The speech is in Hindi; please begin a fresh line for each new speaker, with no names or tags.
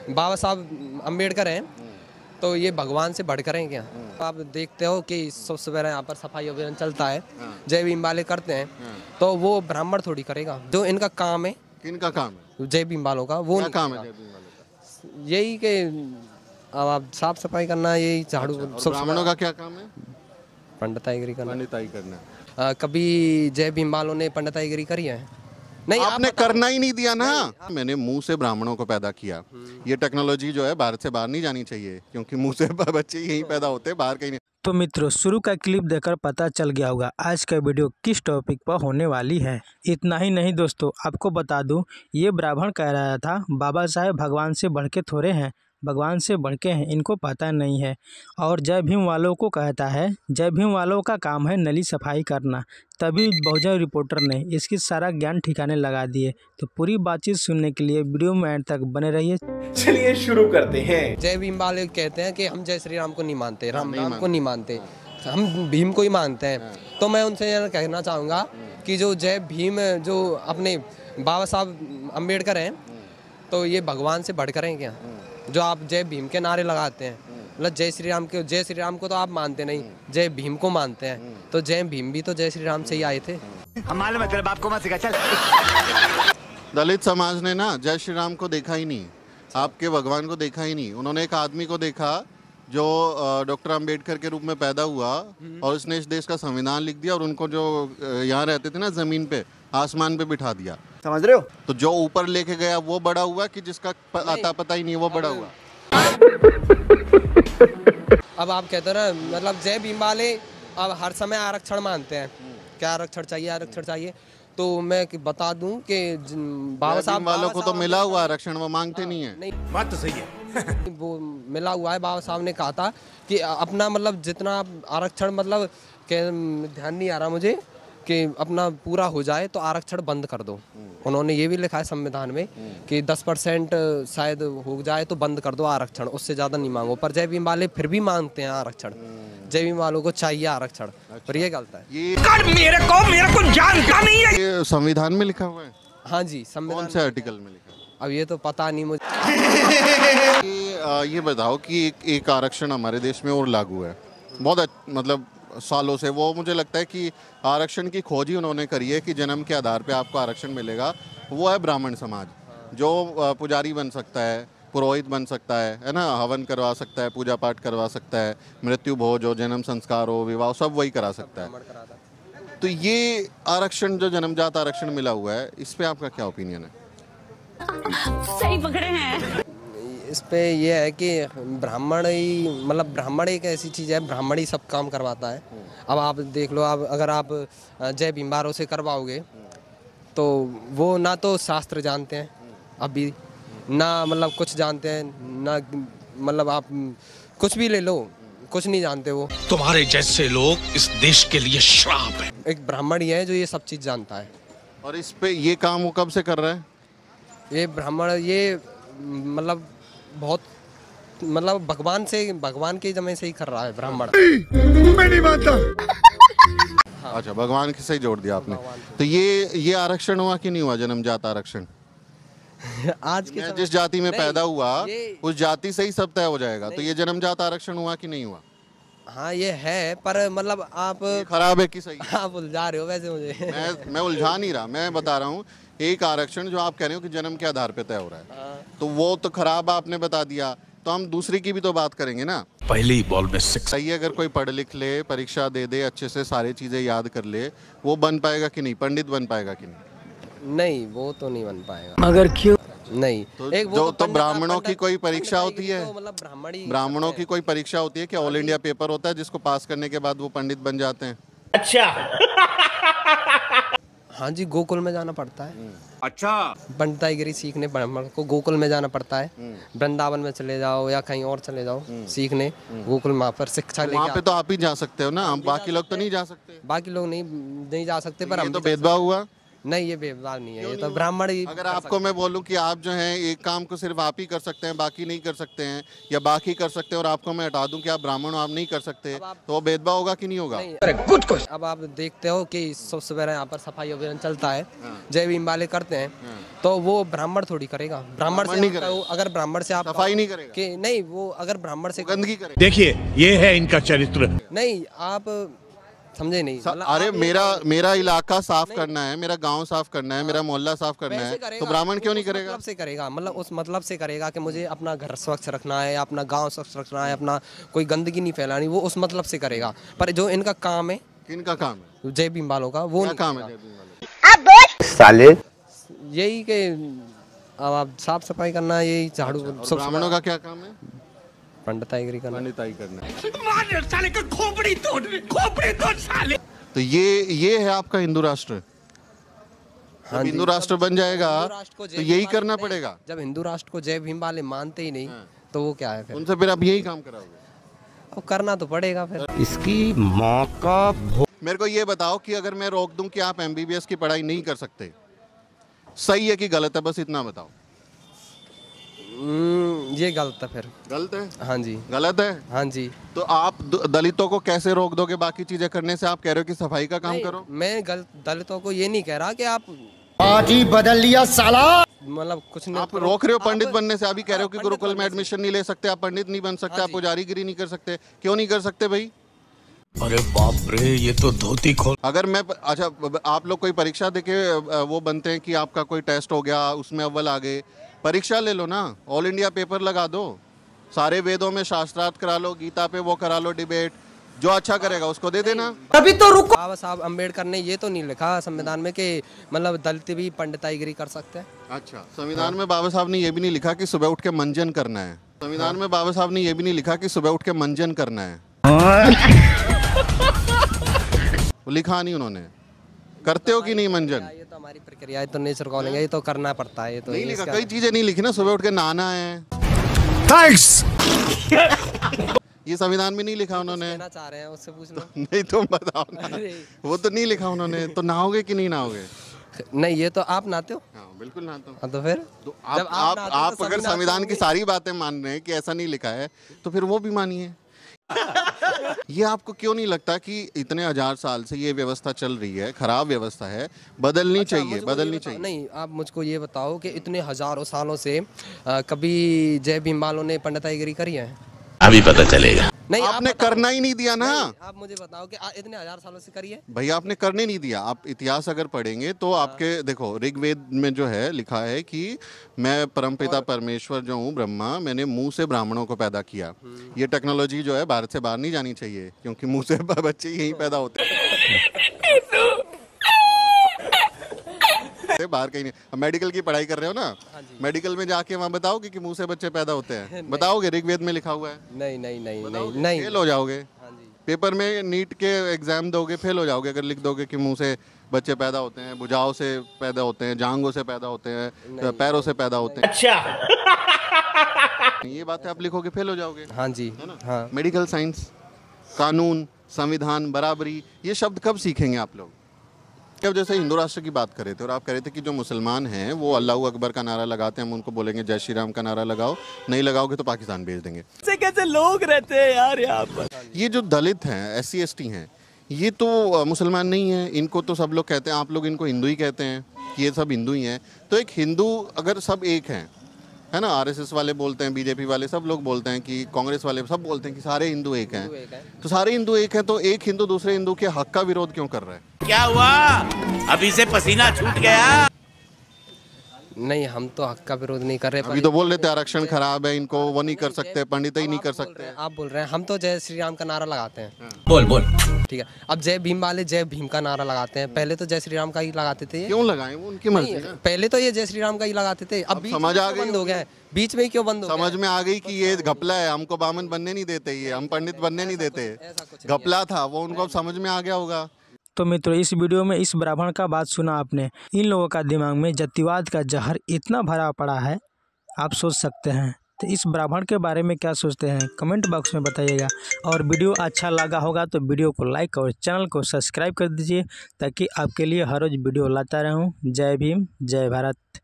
बाबा साहब अम्बेडकर हैं, तो ये भगवान से बढ़कर हैं क्या? आप देखते हो कि सबसे पहले यहाँ पर सफाई अभियान चलता है, जय भीम वाले करते हैं, तो वो ब्राह्मण थोड़ी करेगा। जो इनका काम है,
किनका काम है?
जय भीम वालों का, वो
क्या
नहीं
काम है
करेगा।
जय भीम वालों का?
यही कि अब आप साफ सफाई करना, यही झाड़ू,
और
सब
ब्राह्मणों का क्या काम है?
पंडिताईगिरी करना।
पंडिताई करना।
कभी जय भीम वालों ने पंडिताईगिरी करी है? नहीं,
आपने
आप बताओ।
करना ही नहीं दिया ना। मैंने मुंह से ब्राह्मणों को पैदा किया। ये टेक्नोलॉजी जो है भारत से बाहर नहीं जानी चाहिए, क्योंकि मुंह से बच्चे यहीं पैदा होते हैं, बाहर कहीं नहीं।
तो मित्रों, शुरू का क्लिप देखकर पता चल गया होगा आज का वीडियो किस टॉपिक पर होने वाली है। इतना ही नहीं दोस्तों, आपको बता दूं, ये ब्राह्मण कह रहा था बाबा साहेब भगवान से बढ़ के थोड़े हैं, भगवान से बढ़ के हैं, इनको पता नहीं है। और जय भीम वालों को कहता है जय भीम वालों का काम है नली सफाई करना। तभी बहुजन रिपोर्टर ने इसकी सारा ज्ञान ठिकाने लगा दिए। तो पूरी बातचीत सुनने के लिए वीडियो में एंड तक बने रहिए।
चलिए शुरू करते हैं।
जय भीम वाले कहते हैं कि हम जय श्री राम को नहीं मानते, राम को नहीं मानते, हम भीम को ही मानते हैं। तो मैं उनसे यह कहना चाहूँगा कि जो जय भीम, जो अपने बाबा साहब अम्बेडकर हैं, तो ये भगवान से बढ़कर हैं क्या? जो आप जय भीम के नारे लगाते हैं, मतलब जय श्री राम को तो आप मानते नहीं, जय भीम को मानते हैं। तो जय भीम भी तो जय श्री राम से ही आए थे।
हमारे मतलब आपको मत सिखा। चल,
दलित समाज ने ना जय श्री राम को देखा ही नहीं, आपके भगवान को देखा ही नहीं। उन्होंने एक आदमी को देखा जो डॉक्टर अंबेडकर के रूप में पैदा हुआ और उसने इस देश का संविधान लिख दिया, और उनको जो यहाँ रहते थे ना जमीन पे, आसमान पे बिठा दिया।
समझ रहे हो?
तो जो ऊपर लेके गया वो बड़ा हुआ कि जिसका आता पता ही नहीं वो बड़ा हुआ?
अब आप कहते हो ना, मतलब जय भीम वाले अब हर समय आरक्षण मानते हैं, क्या आरक्षण चाहिए, आरक्षण चाहिए। तो मैं बता दूं कि बाबा साहब
वालों को तो मिला हुआ आरक्षण, वो मांगते नहीं है।
नहीं,
बात तो सही है।
वो मिला हुआ है। बाबा साहब ने कहा था कि अपना मतलब जितना आरक्षण, मतलब ध्यान नहीं आ रहा मुझे, कि अपना पूरा हो जाए तो आरक्षण बंद कर दो। उन्होंने ये भी लिखा है संविधान में कि 10% शायद हो जाए तो बंद कर दो आरक्षण, उससे ज़्यादा नहीं मांगो। पर जय भीम वाले फिर भी मांगते हैं आरक्षण, जय भीम वालों को चाहिए आरक्षण। पर ये गलत है।
ये
मेरे को जानता नहीं है।
ये संविधान में लिखा हुआ है?
हाँ जी,
कौन
संविधान
से आर्टिकल में लिखा है?
अब ये तो पता नहीं मुझे।
ये बताओ कि एक आरक्षण हमारे देश में और लागू है बहुत मतलब सालों से। वो मुझे लगता है कि आरक्षण की खोज ही उन्होंने करी है कि जन्म के आधार पे आपको आरक्षण मिलेगा। वो है ब्राह्मण समाज, जो पुजारी बन सकता है, पुरोहित बन सकता है ना, हवन करवा सकता है, पूजा पाठ करवा सकता है, मृत्यु भोज हो, जन्म संस्कार हो, विवाह, सब वही करा सकता है। तो ये आरक्षण जो जन्मजात आरक्षण मिला हुआ है, इस पे आपका क्या ओपिनियन है?
सही पकड़े हैं।
इस पे ये है कि ब्राह्मण ही, मतलब ब्राह्मण एक ऐसी चीज़ है, ब्राह्मण ही सब काम करवाता है। अब आप देख लो, आप अगर आप जय भीम वालों से करवाओगे तो वो ना तो शास्त्र जानते हैं अभी, ना मतलब कुछ जानते हैं, ना मतलब आप कुछ भी ले लो, कुछ नहीं जानते वो।
तुम्हारे जैसे लोग इस देश के लिए श्राप है।
एक ब्राह्मण ही है जो ये सब चीज़ जानता है।
और इस पे ये काम वो कब से कर रहा है?
ये ब्राह्मण, ये मतलब बहुत, मतलब भगवान के जमे से ही कर रहा है ब्राह्मण।
मैं नहीं मानता।
अच्छा, भगवान के से ही जोड़ दिया आपने। तो ये आरक्षण हुआ कि नहीं हुआ, जन्मजात आरक्षण?
आज के
मैं जिस जाति में पैदा हुआ उस जाति से ही सब तय हो जाएगा। तो ये जन्मजात आरक्षण हुआ कि नहीं हुआ?
हाँ ये है, पर मतलब आप
खराब है कि सही?
आप उलझा रहे हो वैसे मुझे।
मैं उलझा नहीं रहा, मैं बता रहा हूँ एक आरक्षण जो आप कह रहे हो कि जन्म के आधार पे तय हो रहा है, तो वो तो खराब आपने बता दिया। तो हम दूसरी की भी तो बात करेंगे ना।
पहली बॉल में 6।
सही, अगर कोई पढ़ लिख ले, परीक्षा दे दे, अच्छे से सारी चीजें याद कर ले, वो बन पाएगा कि नहीं, पंडित बन पाएगा कि नहीं?
नहीं, वो तो नहीं बन पाएगा।
मगर क्यों
नहीं,
तो
एक वो
जो तो
पंडित-
ब्राह्मणों की
पंडित-
कोई परीक्षा
पंडित
होती है,
तो मतलब ब्राह्मण ही
ब्राह्मणों
करते
की कोई परीक्षा होती है कि ऑल इंडिया पेपर होता है जिसको पास करने के बाद वो पंडित बन जाते हैं?
अच्छा।
हैं। हाँ जी, गोकुल में जाना पड़ता है।
अच्छा।
पंडिताईगिरी सीखने ब्राह्मण को गोकुल में जाना पड़ता है। वृंदावन में चले जाओ या कहीं और चले जाओ सीखने, गोकुल वहाँ पर शिक्षा
वहाँ
लेके
पे तो आप ही जा सकते हो ना, बाकी लोग तो नहीं जा सकते।
बाकी लोग नहीं जा सकते। पर
ये
हम
तो
भी जा
भेदभाव हुआ।
नहीं, ये भेदभाव नहीं है, ये तो ब्राह्मण ही
अगर
कर
आपको मैं बोलूं कि आप जो हैं एक काम को सिर्फ आप ही कर सकते हैं, बाकी नहीं कर सकते हैं, या बाकी कर सकते हैं और आपको मैं हटा दूं कि आप ब्राह्मण हो, आप नहीं कर सकते, तो वो भेदभाव होगा कि नहीं होगा?
Good question. अब आप देखते हो कि सबसे पहले यहाँ पर सफाई अभियान चलता है, जय भीम वाले करते हैं, तो वो ब्राह्मण थोड़ी करेगा। ब्राह्मण से
नहीं
आप कहो, अगर ब्राह्मण से आप
सफाई नहीं करेगा,
कि नहीं, वो अगर ब्राह्मण से
गंदगी करेगा।
देखिए ये है इनका चरित्र।
नहीं, आप समझे नहीं। मतलब
अरे
आप ये
मेरा इलाका साफ करना है, मेरा गांव साफ करना है, मेरा मोहल्ला साफ करना
वैसे
है,
करेगा,
तो ब्राह्मण क्यों नहीं
उस
करेगा?
मतलब से करेगा, मतलब उस मतलब से करेगा कि मुझे अपना घर स्वच्छ रखना है, अपना गांव स्वच्छ रखना है, अपना कोई गंदगी नहीं फैलानी, वो उस मतलब से करेगा। पर जो इनका काम है,
किनका काम है?
जय भीम वालों का, वो
क्या
नहीं
काम है
करेगा।
जय भीम वाले?
साले
यही कि अब आप साफ सफाई करना, यही झाड़ू,
और
सब
ब्राह्मणों का क्या काम है?
पंडिताईगिरी करना।
पंडिताई करना है।
मार साले का खोपड़ी तोड़ साले।
तो ये है आपका हिंदू राष्ट्र।
हाँ
जब
जी,
हिंदू राष्ट्र बन जाएगा
हिंदू राष्ट्र को जय
तो
भीम
यही
वाले
करना
नहीं,
पड़ेगा।
जब हिंदू राष्ट्र को जय भीम वाले मानते ही नहीं, तो वो क्या है फिर?
उनसे फिर आप यही काम कराओगे?
अब करना तो पड़ेगा फिर।
इसकी माँ का
मेरे को ये बताओ कि अगर मैं रोक दूं कि आप एमबीबीएस की पढ़ाई नहीं कर सकते, सही है कि गलत है? बस इतना बताओ।
ये गलत है फिर।
गलत है?
हाँ जी,
गलत है।
हाँ जी।
तो आप दलितों को कैसे रोक दोगे बाकी चीजें करने से? आप कह रहे हो कि सफाई का काम
नहीं,
करो।
मैं दलितों को ये नहीं कह रहा कि आप
आज ही बदल लिया साला।
मतलब कुछ नहीं
आप रोक रहे हो पंडित बनने से। अभी कह रहे हो कि
पंडित
गुरुकुल में
बनने से।
एडमिशन नहीं ले सकते, आप पंडित नहीं बन सकते,
हाँ
आप
जी।
पुजारीगिरी नहीं कर सकते। क्यों नहीं कर सकते भाई?
अरे बाप रे, ये तो धोती खोल।
अगर मैं अच्छा, आप लोग कोई परीक्षा देके वो बनते हैं कि आपका कोई टेस्ट हो गया, उसमें अव्वल आ गए, परीक्षा ले लो ना, ऑल इंडिया पेपर लगा दो, सारे वेदों में शास्त्रार्थ करा लो, गीता पे वो करा लो डिबेट, जो अच्छा करेगा उसको दे देना।
अभी तो रुको।
बाबा साहब अम्बेडकर ने ये तो नहीं लिखा संविधान में कि मतलब दलित भी पंडिताईगिरी कर सकते हैं।
अच्छा, संविधान में बाबा साहब ने ये भी नहीं लिखा कि सुबह उठ के मंजन करना है। संविधान में बाबा साहब ने ये भी नहीं लिखा कि सुबह उठ के मंजन करना है। वो लिखा नहीं उन्होंने। करते हो कि नहीं मंजन?
ये तो हमारी प्रक्रिया है, तो नेचर कॉलिंग है, ये तो करना पड़ता है। ये तो
नहीं लिखा,
इसका-
कई चीजें नहीं लिखी ना। सुबह उठ के नहाना है,
थैंक्स।
ये संविधान में नहीं लिखा उन्होंने।
कहना चाह रहे हैं उससे पूछ लो।
नहीं तुम बताओ ना,
अरे।
वो तो नहीं लिखा उन्होंने। तो नहाओगे कि नहीं नहाओगे?
नहीं, ये तो आप नहाते हो।
हाँ बिल्कुल नहाता हूँ।
हाँ, तो फिर
तो
जब
आप
नहाते हो तो
अगर
सभी
संविधान
नहाते
की सारी बातें मान रहे हैं कि ऐसा नहीं लिखा है, तो फिर वो भी मानिए। ये आपको क्यों नहीं लगता कि इतने 1000 साल से ये व्यवस्था चल रही है, खराब व्यवस्था है, बदलनी
अच्छा,
चाहिए,
मुझको ये
बदलनी
बताओ-
चाहिए?
नहीं, आप मुझको ये बताओ कि इतने हजारों सालों से कभी जय भीम वालों ने पंडिताईगिरी करी है?
अभी पता चलेगा।
नहीं, आप
आपने
बताओ।
करना ही नहीं दिया ना।
नहीं, आप मुझे बताओ कि इतने 1000 सालों से करी है?
भैया आपने करने नहीं दिया। आप इतिहास अगर पढ़ेंगे तो आपके देखो ऋग्वेद में जो है लिखा है कि मैं परमपिता परमेश्वर जो हूँ ब्रह्मा, मैंने मुंह से ब्राह्मणों को पैदा किया। ये टेक्नोलॉजी जो है भारत से बाहर नहीं जानी चाहिए, क्योंकि मुंह से बच्चे यहीं पैदा होते हैं। बाहर कहीं नहीं। मेडिकल की पढ़ाई कर रहे हो ना, मेडिकल में जाके वहाँ बताओगे कि मुंह से बच्चे पैदा होते हैं? बताओगे? ऋग्वेद में लिखा हुआ है।
नहीं नहीं नहीं नहीं नहीं।
फेल हो जाओगे।
हाँ जी।
पेपर में नीट के एग्जाम दोगे, फेल हो जाओगे अगर लिख दोगे कि मुंह से बच्चे पैदा होते हैं, भुजाओं से पैदा होते हैं, जांघों से पैदा होते हैं, पैरों से पैदा होते हैं।
अच्छा
ये बातें आप लिखोगे, फेल हो जाओगे।
हाँ जी। हाँ।
मेडिकल साइंस, कानून, संविधान, बराबरी, ये शब्द कब सीखेंगे आप लोग? जब जैसे हिंदू राष्ट्र की बात कर रहे थे और आप कह रहे थे कि जो मुसलमान हैं वो अल्लाह अकबर का नारा लगाते हैं, हम उनको बोलेंगे जय श्री राम का नारा लगाओ, नहीं लगाओगे तो पाकिस्तान भेज देंगे।
कैसे लोग रहते हैं यार यहाँ पर।
ये जो दलित हैं, SC ST हैं, ये तो मुसलमान नहीं है। इनको तो सब लोग कहते हैं, आप लोग इनको हिंदू ही कहते हैं कि ये सब हिंदू ही हैं। तो एक हिंदू अगर सब एक हैं, है ना, RSS वाले बोलते हैं, BJP वाले सब लोग बोलते हैं, कि कांग्रेस वाले सब बोलते हैं कि सारे हिंदू एक हैं, तो सारे हिंदू एक हैं, तो एक हिंदू दूसरे हिंदू के हक का विरोध क्यों कर रहा है?
क्या हुआ? अभी से पसीना छूट गया।
नहीं, हम तो हक का विरोध नहीं कर रहे।
अभी तो बोल रहे थे आरक्षण खराब है, इनको वो नहीं कर सकते, पंडित ही नहीं कर सकते।
आप बोल रहे हैं, हम तो जय श्री राम का नारा लगाते हैं।
बोल बोल।
ठीक है, अब जय भीम वाले जय भीम का नारा लगाते हैं। पहले तो जय श्री राम का ही लगाते थे।
क्यों लगाए? वो उनकी मर्जी है।
पहले तो ये जय श्री राम का ही लगाते थे। अब बीच
समझ
में
आ
क्यों
गई
बंद हो गया है? बीच में ही क्यों बंद हो गया?
समझ में आ गई कि ये घपला है, हमको बामन बनने नहीं देते, ये हम पंडित बनने नहीं देते।
ऐसा कुछ नहीं है।
घपला था वो, उनको अब समझ में आ गया होगा।
तो मित्रों, इस वीडियो में इस ब्राह्मण का बात सुना आपने। इन लोगों का दिमाग में जातिवाद का जहर इतना भरा पड़ा है, आप सोच सकते हैं। तो इस ब्राह्मण के बारे में क्या सोचते हैं कमेंट बॉक्स में बताइएगा। और वीडियो अच्छा लगा होगा तो वीडियो को लाइक और चैनल को सब्सक्राइब कर दीजिए ताकि आपके लिए हर रोज़ वीडियो लाता रहूं। जय भीम, जय भारत।